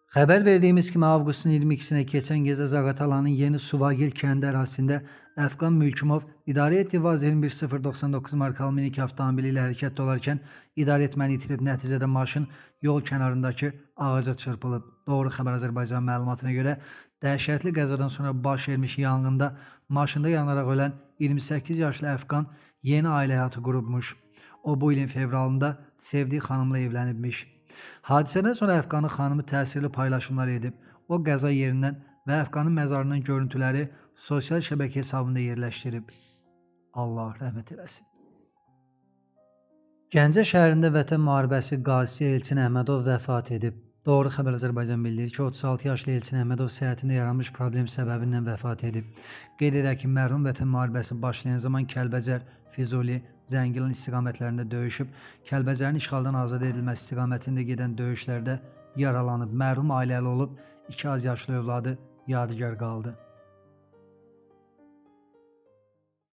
Xəbər verdiyimiz kimi avqustun 22-sinə keçən gecə Zaqatalanın Yeni Suvagil kəndi ərazisində Əfqan Mülkümov idarəetmə Vaz 21099 markalı minik avtomobili ilə hərəkətdə olarkən idarəetməni itirib, nəticədə maşın yol kənarındakı ağaca çırpılıb. Doğru Xəbər Azərbaycan məlumatına görə dəhşətli qəzadan sonra baş vermiş yanğında maşında yanaraq ölən 28 yaşlı Əfqan yeni ailə həyatı qurubmuş. O bu ilin fevralında sevdiyi xanımla evlənibmiş. Hadisədən sonra Əfqanın xanımı təsirli paylaşımlar edib. O qəza yerindən və Əfqanın məzarının görüntüləri sosial şəbəkə hesabında yerləşdirib. Allah rəhmət eləsin. Gəncə şəhərində Vətən müharibəsi qazisi Elçin Əhmədov vəfat edib. Doğru Xəbər Azərbaycan bildirir ki, 36 yaşlı Elçin Əhmədov səhhətində yaranmış problem səbəbindən vəfat edib. Qeyd edək ki, mərhum Vətən müharibəsi başlayan zaman Kəlbəcər, Füzuli, Zəngilan istiqamətlərində döyüşüb, Kəlbəcərin işğaldan azad edilməsi istiqamətində gedən döyüşlərdə yaralanıb. Mərhum ailəli olub, 2 az yaşlı övladı yadigar qaldı.